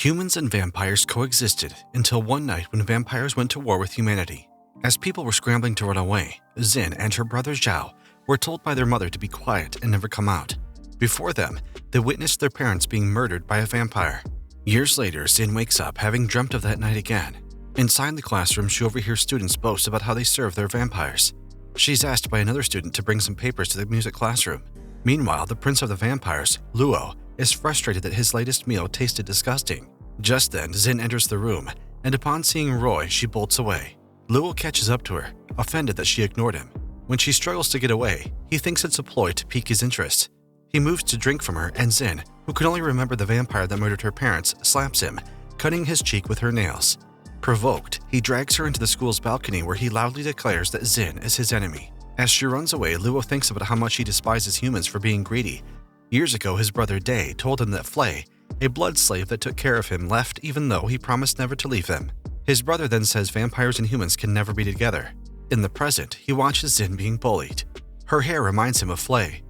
Humans and vampires coexisted until one night when vampires went to war with humanity. As people were scrambling to run away, Xin and her brother Zhao were told by their mother to be quiet and never come out. Before them, they witnessed their parents being murdered by a vampire. Years later, Xin wakes up having dreamt of that night again. Inside the classroom, she overhears students boast about how they serve their vampires. She's asked by another student to bring some papers to the music classroom. Meanwhile, the prince of the vampires, Luo, is frustrated that his latest meal tasted disgusting. Just then, Xin enters the room, and upon seeing Roy, she bolts away. Luo catches up to her, offended that she ignored him. When she struggles to get away, he thinks it's a ploy to pique his interest. He moves to drink from her, and Xin, who can only remember the vampire that murdered her parents, slaps him, cutting his cheek with her nails. Provoked, he drags her into the school's balcony where he loudly declares that Xin is his enemy. As she runs away, Luo thinks about how much he despises humans for being greedy. Years ago, his brother Day told him that Flay, a blood slave that took care of him, left even though he promised never to leave them. His brother then says vampires and humans can never be together. In the present, he watches Xin being bullied. Her hair reminds him of Flay.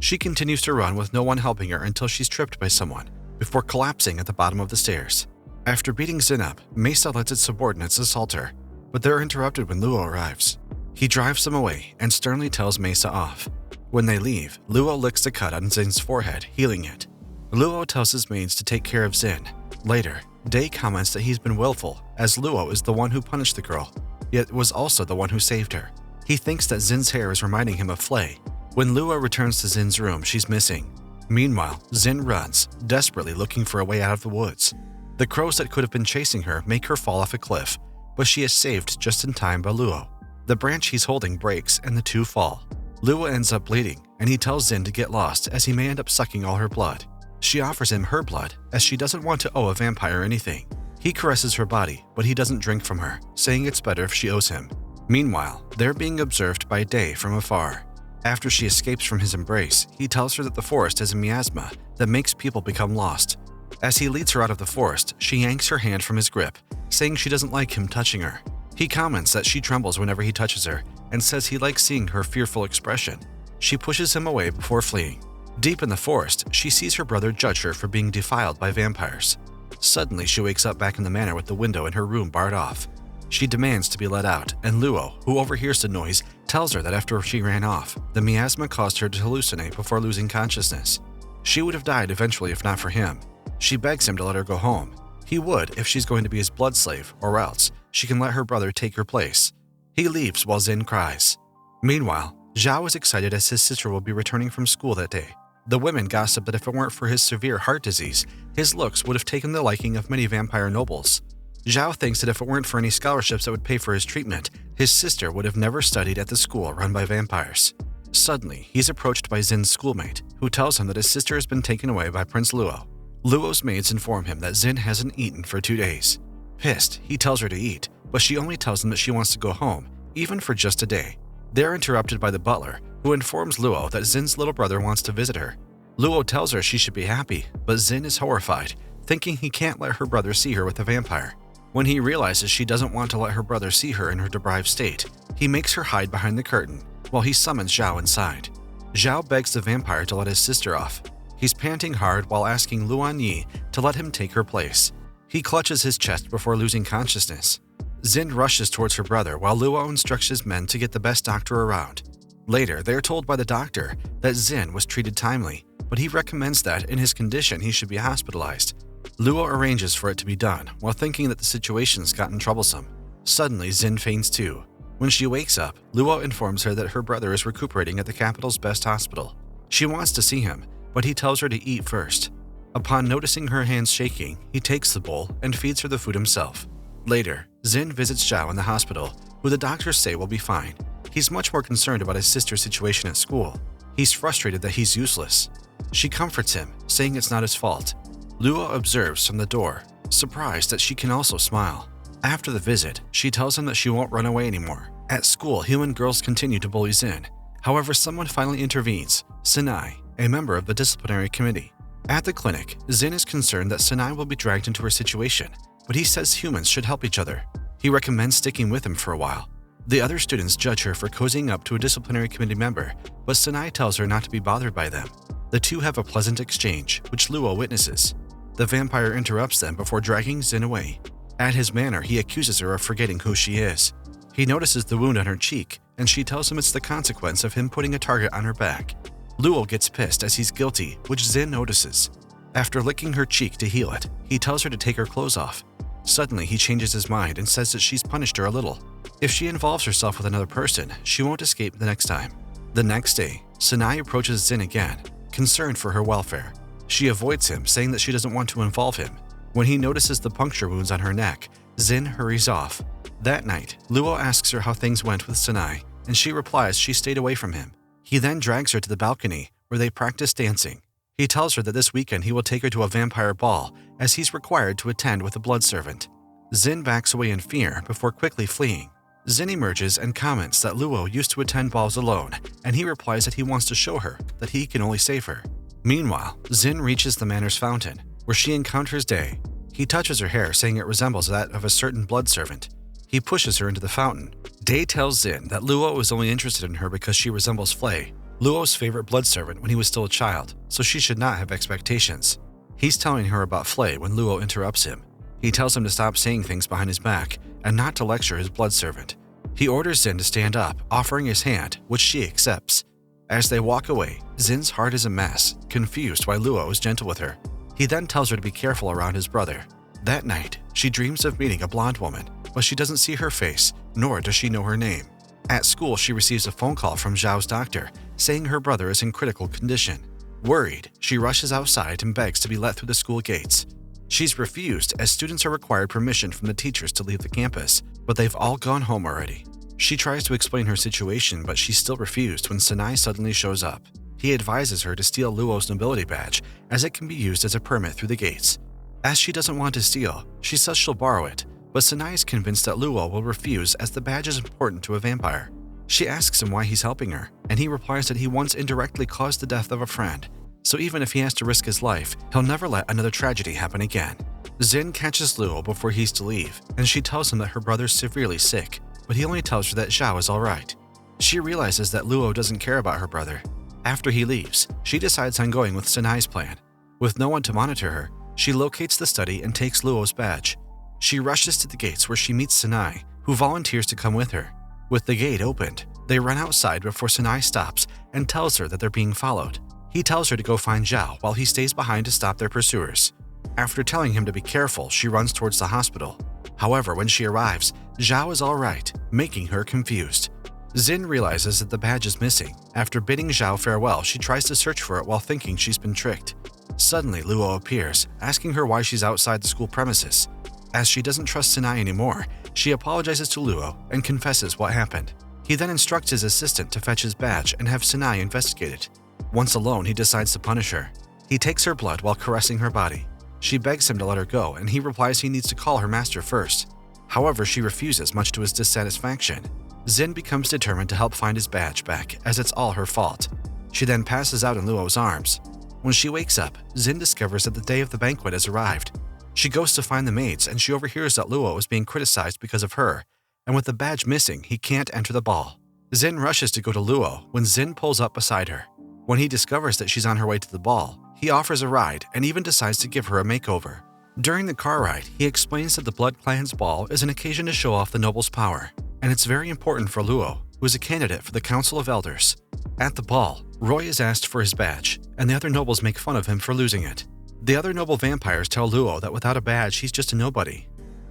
She continues to run with no one helping her until she's tripped by someone, before collapsing at the bottom of the stairs. After beating Xin up, Mesa lets its subordinates assault her, but they're interrupted when Luo arrives. He drives them away and sternly tells Mesa off. When they leave, Luo licks the cut on Xin's forehead, healing it. Luo tells his maids to take care of Xin. Later, Day comments that he's been willful, as Luo is the one who punished the girl, yet was also the one who saved her. He thinks that Xin's hair is reminding him of Flay. When Luo returns to Xin's room, she's missing. Meanwhile, Xin runs, desperately looking for a way out of the woods. The crows that could have been chasing her make her fall off a cliff, but she is saved just in time by Luo. The branch he's holding breaks and the two fall. Luo ends up bleeding, and he tells Xin to get lost as he may end up sucking all her blood. She offers him her blood as she doesn't want to owe a vampire anything. He caresses her body, but he doesn't drink from her, saying it's better if she owes him. Meanwhile, they're being observed by Day from afar. After she escapes from his embrace, he tells her that the forest has a miasma that makes people become lost. As he leads her out of the forest, she yanks her hand from his grip, saying she doesn't like him touching her. He comments that she trembles whenever he touches her and says he likes seeing her fearful expression. She pushes him away before fleeing. Deep in the forest, she sees her brother judge her for being defiled by vampires. Suddenly, she wakes up back in the manor with the window in her room barred off. She demands to be let out, and Luo, who overhears the noise, tells her that after she ran off, the miasma caused her to hallucinate before losing consciousness. She would have died eventually if not for him. She begs him to let her go home. He would if she's going to be his blood slave, or else she can let her brother take her place. He leaves while Xin cries. Meanwhile, Zhao is excited as his sister will be returning from school that day. The women gossip that if it weren't for his severe heart disease, his looks would have taken the liking of many vampire nobles. Zhao thinks that if it weren't for any scholarships that would pay for his treatment, his sister would have never studied at the school run by vampires. Suddenly, he's approached by Xin's schoolmate, who tells him that his sister has been taken away by Prince Luo. Luo's maids inform him that Xin hasn't eaten for 2 days. Pissed, he tells her to eat, but she only tells him that she wants to go home, even for just a day. They're interrupted by the butler, who informs Luo that Xin's little brother wants to visit her. Luo tells her she should be happy, but Xin is horrified, thinking he can't let her brother see her with a vampire. When he realizes she doesn't want to let her brother see her in her deprived state, he makes her hide behind the curtain, while he summons Zhao inside. Zhao begs the vampire to let his sister off. He's panting hard while asking Luan Yi to let him take her place. He clutches his chest before losing consciousness. Xin rushes towards her brother while Luo instructs his men to get the best doctor around. Later, they are told by the doctor that Xin was treated timely, but he recommends that in his condition he should be hospitalized. Luo arranges for it to be done while thinking that the situation's gotten troublesome. Suddenly, Xin faints too. When she wakes up, Luo informs her that her brother is recuperating at the capital's best hospital. She wants to see him, but he tells her to eat first. Upon noticing her hands shaking, he takes the bowl and feeds her the food himself. Later, Xin visits Zhao in the hospital, who the doctors say will be fine. He's much more concerned about his sister's situation at school. He's frustrated that he's useless. She comforts him, saying it's not his fault. Luo observes from the door, surprised that she can also smile. After the visit, she tells him that she won't run away anymore. At school, human girls continue to bully Xin. However, someone finally intervenes, Sinai, a member of the disciplinary committee. At the clinic, Xin is concerned that Sinai will be dragged into her situation, but he says humans should help each other. He recommends sticking with him for a while. The other students judge her for cozying up to a disciplinary committee member, but Sinai tells her not to be bothered by them. The two have a pleasant exchange, which Luo witnesses. The vampire interrupts them before dragging Zin away. At his manor, he accuses her of forgetting who she is. He notices the wound on her cheek, and she tells him it's the consequence of him putting a target on her back. Luo gets pissed as he's guilty, which Zin notices. After licking her cheek to heal it, he tells her to take her clothes off. Suddenly, he changes his mind and says that she's punished her a little. If she involves herself with another person, she won't escape the next time. The next day, Sanai approaches Zin again, concerned for her welfare. She avoids him, saying that she doesn't want to involve him. When he notices the puncture wounds on her neck, Zin hurries off. That night, Luo asks her how things went with Sanai, and she replies she stayed away from him. He then drags her to the balcony, where they practice dancing. He tells her that this weekend he will take her to a vampire ball, as he's required to attend with a blood servant. Zin backs away in fear before quickly fleeing. Zin emerges and comments that Luo used to attend balls alone, and he replies that he wants to show her that he can only save her. Meanwhile, Zin reaches the manor's fountain, where she encounters Day. He touches her hair, saying it resembles that of a certain blood servant. He pushes her into the fountain. Day tells Zin that Luo is only interested in her because she resembles Flay, Luo's favorite blood servant when he was still a child, so she should not have expectations. He's telling her about Flay when Luo interrupts him. He tells him to stop saying things behind his back and not to lecture his blood servant. He orders Zin to stand up, offering his hand, which she accepts. As they walk away, Zin's heart is a mess, confused why Luo is gentle with her. He then tells her to be careful around his brother. That night, she dreams of meeting a blonde woman, but she doesn't see her face, nor does she know her name. At school, she receives a phone call from Zhao's doctor, saying her brother is in critical condition. Worried, she rushes outside and begs to be let through the school gates. She's refused as students are required permission from the teachers to leave the campus, but they've all gone home already. She tries to explain her situation, but she's still refused when Sanai suddenly shows up. He advises her to steal Luo's nobility badge, as it can be used as a permit through the gates. As she doesn't want to steal, she says she'll borrow it, but Sanai is convinced that Luo will refuse as the badge is important to a vampire. She asks him why he's helping her, and he replies that he once indirectly caused the death of a friend, so even if he has to risk his life, he'll never let another tragedy happen again. Zin catches Luo before he's to leave, and she tells him that her brother's severely sick, but he only tells her that Zhao is alright. She realizes that Luo doesn't care about her brother. After he leaves, she decides on going with Sanai's plan. With no one to monitor her, she locates the study and takes Luo's badge. She rushes to the gates where she meets Sanai, who volunteers to come with her. With the gate opened, they run outside before Sanai stops and tells her that they're being followed. He tells her to go find Zhao while he stays behind to stop their pursuers. After telling him to be careful, she runs towards the hospital. However, when she arrives, Zhao is alright, making her confused. Zin realizes that the badge is missing. After bidding Zhao farewell, she tries to search for it while thinking she's been tricked. Suddenly, Luo appears, asking her why she's outside the school premises. As she doesn't trust Sanai anymore, she apologizes to Luo and confesses what happened. He then instructs his assistant to fetch his badge and have Sanai investigate it. Once alone, he decides to punish her. He takes her blood while caressing her body. She begs him to let her go, and he replies he needs to call her master first. However, she refuses, much to his dissatisfaction. Zin becomes determined to help find his badge back, as it's all her fault. She then passes out in Luo's arms. When she wakes up, Zin discovers that the day of the banquet has arrived. She goes to find the maids, and she overhears that Luo is being criticized because of her, and with the badge missing, he can't enter the ball. Zin rushes to go to Luo when Zin pulls up beside her. When he discovers that she's on her way to the ball, he offers a ride and even decides to give her a makeover. During the car ride, he explains that the Blood Clan's ball is an occasion to show off the noble's power, and it's very important for Luo, who is a candidate for the Council of Elders. At the ball, Roy is asked for his badge, and the other nobles make fun of him for losing it. The other noble vampires tell Luo that without a badge, he's just a nobody.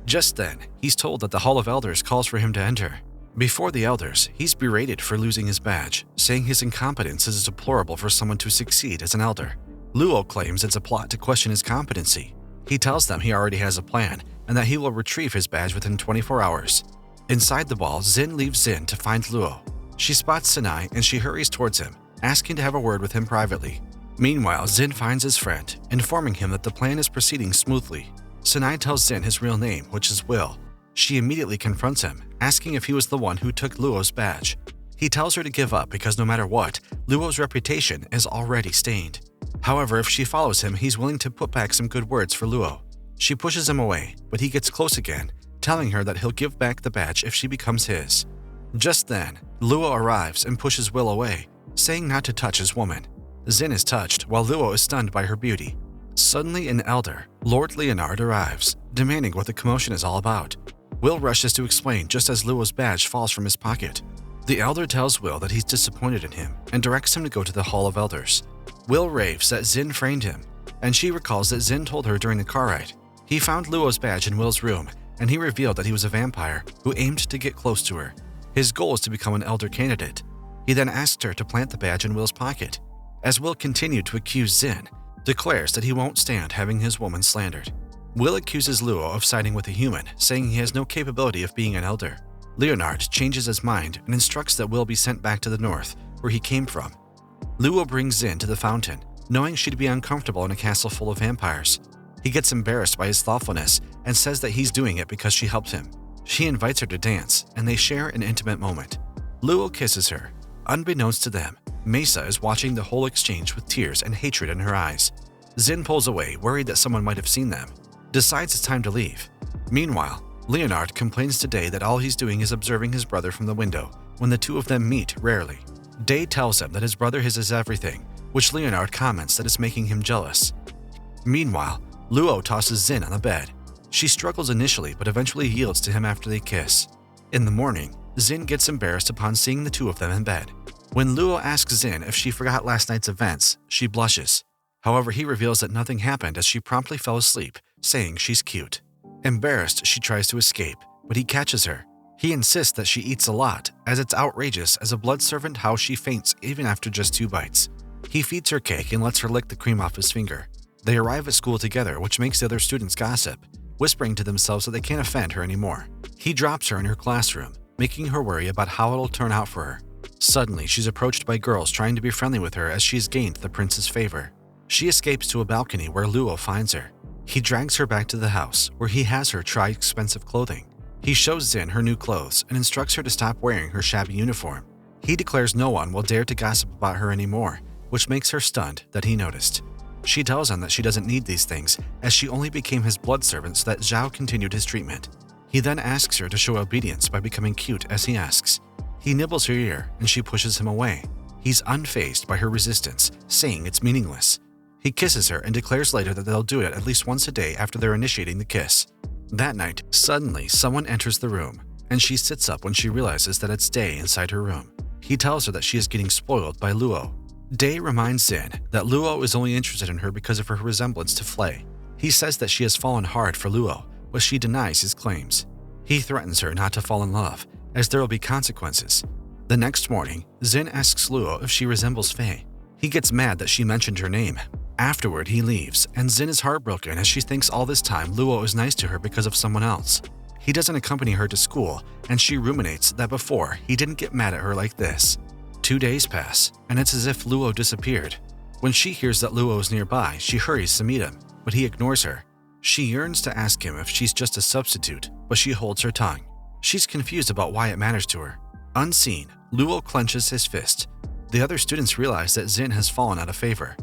Just then, he's told that the Hall of Elders calls for him to enter. Before the elders, he's berated for losing his badge, saying his incompetence is deplorable for someone to succeed as an elder. Luo claims it's a plot to question his competency. He tells them he already has a plan and that he will retrieve his badge within 24 hours. Inside the ball, Zin leaves Zin to find Luo. She spots Sanai and she hurries towards him, asking to have a word with him privately. Meanwhile, Zin finds his friend, informing him that the plan is proceeding smoothly. Sanai tells Zin his real name, which is Will. She immediately confronts him, asking if he was the one who took Luo's badge. He tells her to give up because no matter what, Luo's reputation is already stained. However, if she follows him, he's willing to put back some good words for Luo. She pushes him away, but he gets close again, telling her that he'll give back the badge if she becomes his. Just then, Luo arrives and pushes Will away, saying not to touch his woman. Zin is touched, while Luo is stunned by her beauty. Suddenly, an elder, Lord Leonard, arrives, demanding what the commotion is all about. Will rushes to explain just as Luo's badge falls from his pocket. The elder tells Will that he's disappointed in him and directs him to go to the Hall of Elders. Will raves that Xin framed him, and she recalls that Xin told her during the car ride. He found Luo's badge in Will's room, and he revealed that he was a vampire who aimed to get close to her. His goal is to become an elder candidate. He then asked her to plant the badge in Will's pocket. As Will continued to accuse Xin, declares that he won't stand having his woman slandered. Will accuses Luo of siding with a human, saying he has no capability of being an elder. Leonard changes his mind and instructs that Will be sent back to the north, where he came from. Luo brings Xin to the fountain, knowing she'd be uncomfortable in a castle full of vampires. He gets embarrassed by his thoughtfulness and says that he's doing it because she helped him. She invites her to dance, and they share an intimate moment. Luo kisses her. Unbeknownst to them, Mesa is watching the whole exchange with tears and hatred in her eyes. Xin pulls away, worried that someone might have seen them. Decides it's time to leave. Meanwhile, Leonard complains to Day that all he's doing is observing his brother from the window when the two of them meet rarely. Day tells him that his brother is his everything, which Leonard comments that it's making him jealous. Meanwhile, Luo tosses Xin on the bed. She struggles initially but eventually yields to him after they kiss. In the morning, Xin gets embarrassed upon seeing the two of them in bed. When Luo asks Xin if she forgot last night's events, she blushes. However, he reveals that nothing happened as she promptly fell asleep, saying she's cute. Embarrassed, she tries to escape, but he catches her. He insists that she eats a lot, as it's outrageous as a blood servant how she faints even after just 2 bites. He feeds her cake and lets her lick the cream off his finger. They arrive at school together, which makes the other students gossip, whispering to themselves that they can't offend her anymore. He drops her in her classroom, making her worry about how it'll turn out for her. Suddenly, she's approached by girls trying to be friendly with her as she's gained the prince's favor. She escapes to a balcony where Luo finds her. He drags her back to the house, where he has her try expensive clothing. He shows Xin her new clothes and instructs her to stop wearing her shabby uniform. He declares no one will dare to gossip about her anymore, which makes her stunned that he noticed. She tells him that she doesn't need these things, as she only became his blood servant so that Zhao continued his treatment. He then asks her to show obedience by becoming cute as he asks. He nibbles her ear, and she pushes him away. He's unfazed by her resistance, saying it's meaningless. He kisses her and declares later that they'll do it at least once a day after they're initiating the kiss. That night, suddenly someone enters the room, and she sits up when she realizes that it's Day inside her room. He tells her that she is getting spoiled by Luo. Day reminds Xin that Luo is only interested in her because of her resemblance to Flay. He says that she has fallen hard for Luo, but she denies his claims. He threatens her not to fall in love, as there will be consequences. The next morning, Xin asks Luo if she resembles Faye. He gets mad that she mentioned her name. Afterward, he leaves, and Xin is heartbroken as she thinks all this time Luo is nice to her because of someone else. He doesn't accompany her to school, and she ruminates that before he didn't get mad at her like this. 2 days pass, and it's as if Luo disappeared. When she hears that Luo is nearby, she hurries to meet him, but he ignores her. She yearns to ask him if she's just a substitute, but she holds her tongue. She's confused about why it matters to her. Unseen, Luo clenches his fist. The other students realize that Xin has fallen out of favor.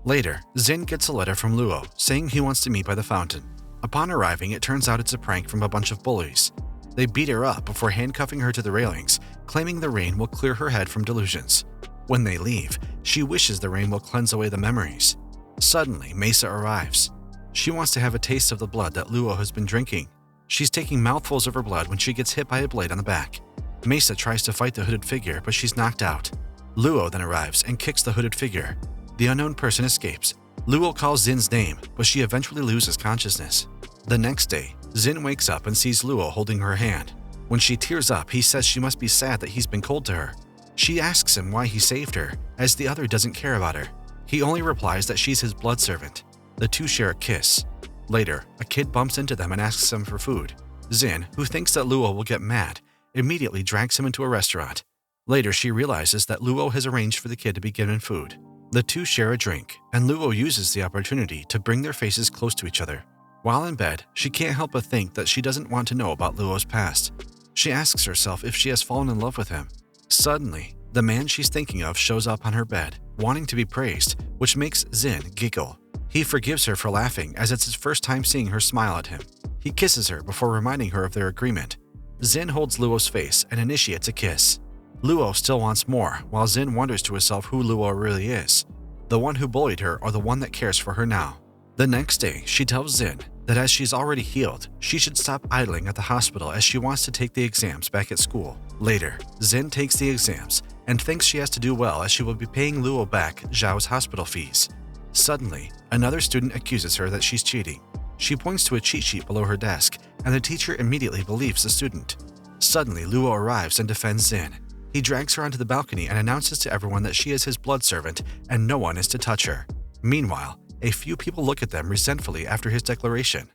Later, Xin gets a letter from Luo saying he wants to meet by the fountain. Upon arriving, it turns out it's a prank from a bunch of bullies. They beat her up before handcuffing her to the railings, claiming the rain will clear her head from delusions. When they leave, she wishes the rain will cleanse away the memories. Suddenly, Mesa arrives. She wants to have a taste of the blood that Luo has been drinking. She's taking mouthfuls of her blood when she gets hit by a blade on the back. Mesa tries to fight the hooded figure, but she's knocked out. Luo then arrives and kicks the hooded figure. The unknown person escapes. Luo calls Xin's name, but she eventually loses consciousness. The next day, Xin wakes up and sees Luo holding her hand. When she tears up, he says she must be sad that he's been cold to her. She asks him why he saved her, as the other doesn't care about her. He only replies that she's his blood servant. The two share a kiss. Later, a kid bumps into them and asks them for food. Xin, who thinks that Luo will get mad, immediately drags him into a restaurant. Later, she realizes that Luo has arranged for the kid to be given food. The two share a drink, and Luo uses the opportunity to bring their faces close to each other. While in bed, she can't help but think that she doesn't want to know about Luo's past. She asks herself if she has fallen in love with him. Suddenly, the man she's thinking of shows up on her bed, wanting to be praised, which makes Xin giggle. He forgives her for laughing as it's his first time seeing her smile at him. He kisses her before reminding her of their agreement. Xin holds Luo's face and initiates a kiss. Luo still wants more, while Xin wonders to herself who Luo really is. The one who bullied her or the one that cares for her now. The next day, she tells Xin that as she's already healed, she should stop idling at the hospital as she wants to take the exams back at school. Later, Xin takes the exams and thinks she has to do well as she will be paying Luo back Zhao's hospital fees. Suddenly, another student accuses her that she's cheating. She points to a cheat sheet below her desk, and the teacher immediately believes the student. Suddenly, Luo arrives and defends Xin. He drags her onto the balcony and announces to everyone that she is his blood servant and no one is to touch her. Meanwhile, a few people look at them resentfully after his declaration.